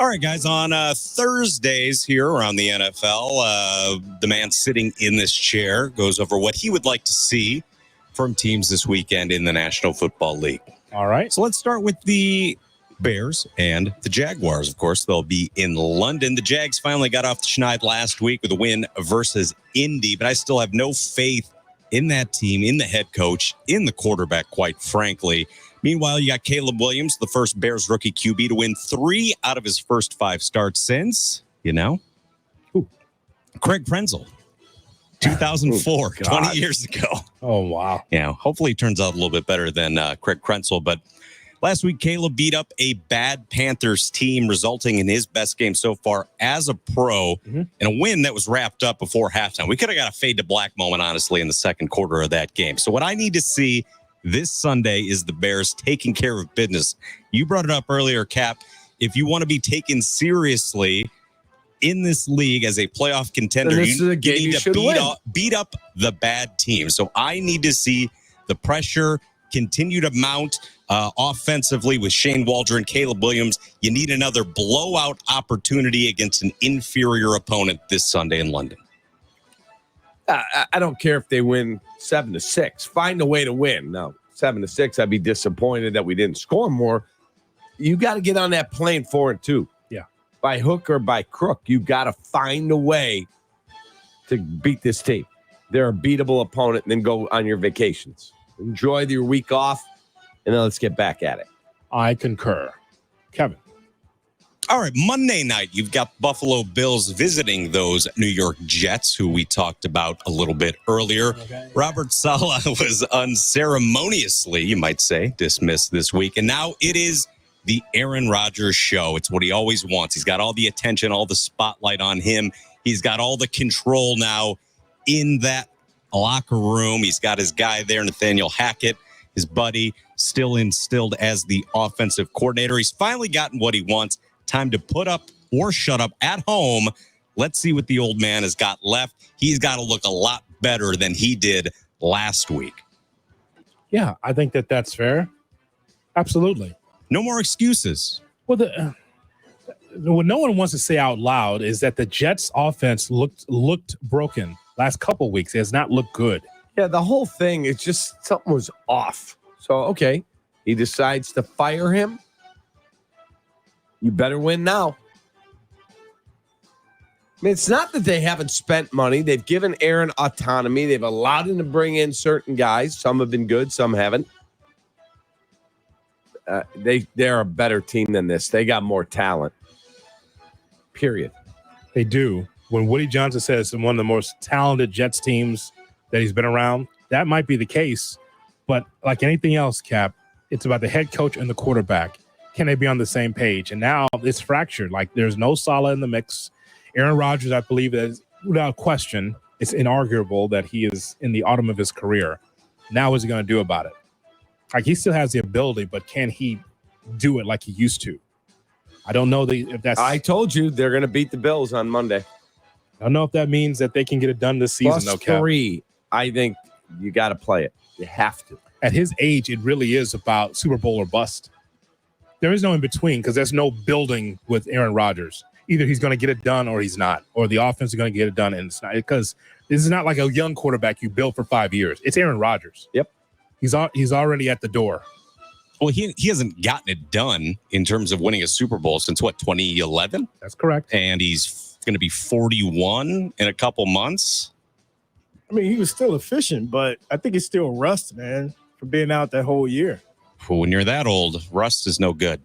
All right, guys, on Thursdays here around the NFL, the man sitting in this chair goes over what he would like to see from teams this weekend in the National Football League. All right. So let's start with the Bears and the Jaguars. Of course, they'll be in London. The Jags finally got off the schneid last week with a win versus Indy, but I still have no faith in that team, in the head coach, in the quarterback, quite frankly. Meanwhile, you got Caleb Williams, the first Bears rookie QB to win 3 out of his first 5 starts since, Craig Krenzel, 2004, 20 years ago. Oh, wow. Yeah, hopefully it turns out a little bit better than Craig Krenzel. But last week, Caleb beat up a bad Panthers team, resulting in his best game so far as a pro, and a win that was wrapped up before halftime. We could have got a fade to black moment, honestly, in the second quarter of that game. So what I need to see this Sunday is the Bears taking care of business. You brought it up earlier, Cap. If you want to be taken seriously in this league as a playoff contender, you need to beat up the bad team. So I need to see the pressure continue to mount offensively with Shane Waldron, Caleb Williams. You need another blowout opportunity against an inferior opponent this Sunday in London. I don't care if they win 7-6. Find a way to win. Now, 7-6, I'd be disappointed that we didn't score more. You got to get on that plane 4-2. Yeah. By hook or by crook, you got to find a way to beat this team. They're a beatable opponent, and then go on your vacations. Enjoy your week off, and then let's get back at it. I concur. Kevin. All right, Monday night, you've got Buffalo Bills visiting those New York Jets, who we talked about a little bit earlier. Okay. Robert Saleh was unceremoniously, you might say, dismissed this week. And now it is the Aaron Rodgers show. It's what he always wants. He's got all the attention, all the spotlight on him. He's got all the control now in that locker room. He's got his guy there, Nathaniel Hackett, his buddy, still instilled as the offensive coordinator. He's finally gotten what he wants. Time to put up or shut up at home. Let's see what the old man has got left. He's got to look a lot better than he did last week. Yeah, I think that's fair. Absolutely. No more excuses. Well, what no one wants to say out loud is that the Jets' offense looked broken last couple weeks. It has not looked good. Yeah, the whole thing is just something was off. So, okay, he decides to fire him. You better win now. I mean, it's not that they haven't spent money. They've given Aaron autonomy. They've allowed him to bring in certain guys. Some have been good, some haven't. They're a better team than this. They got more talent. Period. They do. When Woody Johnson says it's one of the most talented Jets teams that he's been around, that might be the case. But like anything else, Cap, it's about the head coach and the quarterback. Can they be on the same page? And now it's fractured. Like, there's no Saleh in the mix. Aaron Rodgers, I believe, that without question, it's inarguable that he is in the autumn of his career. Now what's he going to do about it? Like, he still has the ability, but can he do it like he used to? I don't know if that's... I told you they're going to beat the Bills on Monday. I don't know if that means that they can get it done this season. Plus 3. I think you got to play it. You have to. At his age, it really is about Super Bowl or bust. There is no in between because there's no building with Aaron Rodgers. Either he's going to get it done or he's not, or the offense is going to get it done and it's not. Because this is not like a young quarterback you build for 5 years. It's Aaron Rodgers. Yep. He's already at the door. Well, he hasn't gotten it done in terms of winning a Super Bowl since, 2011? That's correct. And he's going to be 41 in a couple months. I mean, he was still efficient, but I think it's still rust, man, for being out that whole year. Well, when you're that old, rust is no good.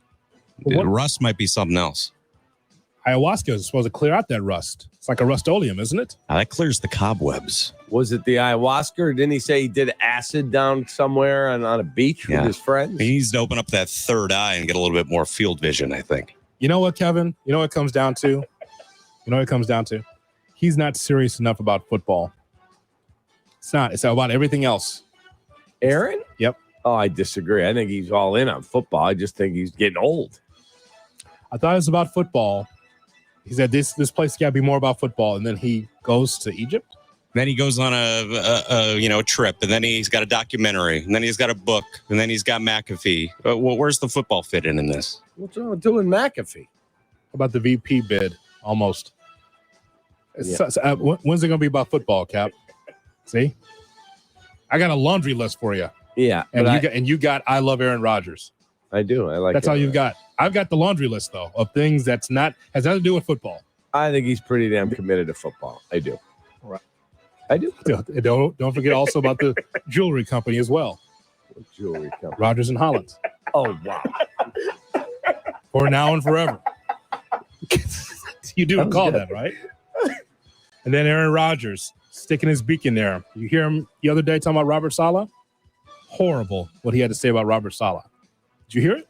Rust might be something else. Ayahuasca is supposed to clear out that rust. It's like a rust-oleum, isn't it? That clears the cobwebs. Was it the ayahuasca, or didn't he say he did acid down somewhere on a beach with his friends? He needs to open up that third eye and get a little bit more field vision, I think. You know what, Kevin? You know what it comes down to? He's not serious enough about football. It's not. It's about everything else. Aaron? Yep. Oh, I disagree. I think he's all in on football. I just think he's getting old. I thought it was about football. He said this place got to be more about football, and then he goes to Egypt. Then he goes on a trip, and then he's got a documentary, and then he's got a book, and then he's got McAfee. Where's the football fit in this? What's wrong with doing McAfee? about the VP bid? Almost. Yeah. When's it going to be about football, Cap? See? I got a laundry list for you. Yeah. And you got I love Aaron Rodgers. I do. I like That's all you've got. I've got the laundry list, though, of things has nothing to do with football. I think he's pretty damn committed to football. I do. Right. I do. Don't forget also about the jewelry company as well. What jewelry company? Rodgers and Hollins. Oh, wow. For now and forever. You do recall that, right? And then Aaron Rodgers sticking his beak in there. You hear him the other day talking about Robert Saleh? Horrible what he had to say about Robert Saleh. Did you hear it?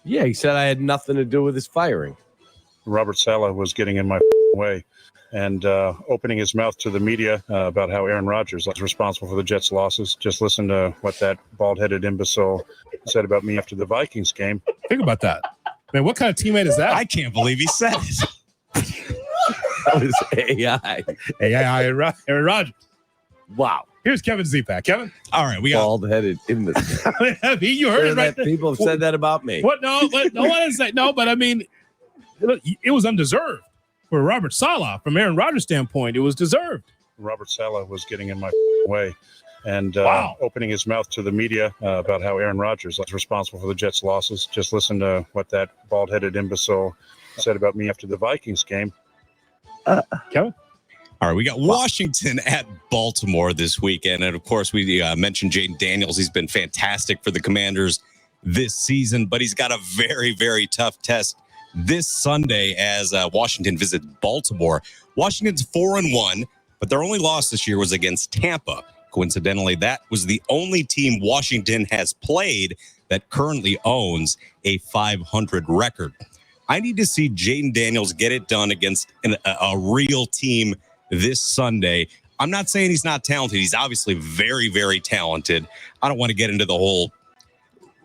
Yeah, he said I had nothing to do with his firing. Robert Saleh was getting in my way and opening his mouth to the media about how Aaron Rodgers was responsible for the Jets' losses. Just listen to what that bald-headed imbecile said about me after the Vikings game. Think about that. Man, what kind of teammate is that? I can't believe he said it. That was AI. Aaron Rodgers. Wow. Here's Kevin Zipak. Kevin? All right, we got Bald-headed imbecile. You heard it right there. People have said that about me. What? No, one didn't say no, but I mean, look, it was undeserved for Robert Saleh. From Aaron Rodgers' standpoint, it was deserved. Robert Saleh was getting in my way and Wow. opening his mouth to the media about how Aaron Rodgers was responsible for the Jets' losses. Just listen to what that bald-headed imbecile said about me after the Vikings game. Kevin? All right, we got Washington at Baltimore this weekend. And, of course, we mentioned Jayden Daniels. He's been fantastic for the Commanders this season, but he's got a very, very tough test this Sunday as Washington visits Baltimore. Washington's 4-1, but their only loss this year was against Tampa. Coincidentally, that was the only team Washington has played that currently owns a 500 record. I need to see Jayden Daniels get it done against a real team this Sunday. I'm not saying he's not talented. He's obviously very, very talented. I don't want to get into the whole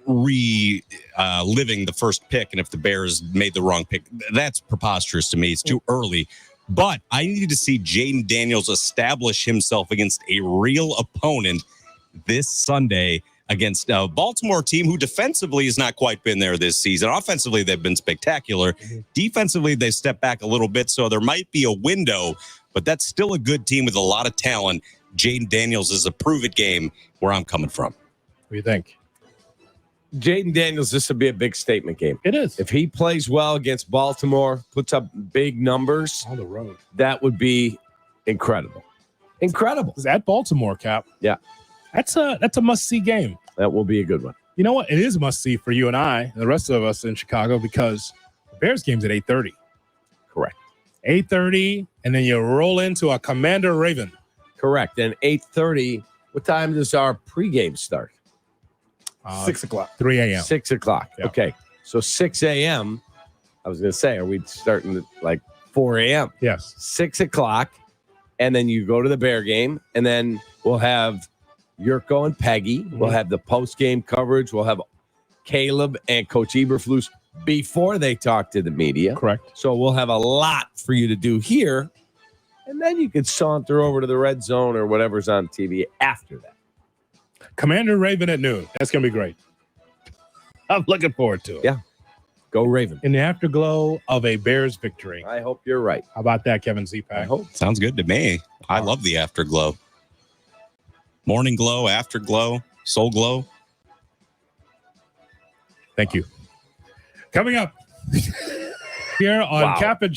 living the first pick and if the Bears made the wrong pick. That's preposterous to me. It's too early. But I need to see Jayden Daniels establish himself against a real opponent this Sunday against a Baltimore team who defensively has not quite been there this season. Offensively, they've been spectacular. Defensively, they stepped back a little bit, so there might be a window, but that's still a good team with a lot of talent. Jayden Daniels is a prove-it game where I'm coming from. What do you think? Jayden Daniels, this would be a big statement game. It is. If he plays well against Baltimore, puts up big numbers, On the road. that would be incredible. Incredible. It's at Baltimore, Cap. Yeah. That's a must-see game. That will be a good one. You know what? It is a must-see for you and I and the rest of us in Chicago because the Bears game's at 8:30. Correct. 8:30, and then you roll into a Commander Raven. Correct. And 8:30, what time does our pregame start? 6 o'clock. 3 a.m. 6 o'clock. Yeah. Okay. So 6 a.m., I was going to say, are we starting at like 4 a.m.? Yes. 6 o'clock, and then you go to the Bear game, and then we'll have Yurko and Peggy. We'll have the post-game coverage. We'll have Caleb and Coach Eberflus before they talk to the media. Correct. So we'll have a lot for you to do here, and then you could saunter over to the red zone or whatever's on TV after that. Commander Raven at noon. That's going to be great. I'm looking forward to it. Yeah. Go Raven. In the afterglow of a Bears victory. I hope you're right. How about that, Kevin I Zipak? hope. Sounds good to me. I love the afterglow. Morning glow, afterglow, soul glow. Thank you. Coming up here on Kap and J.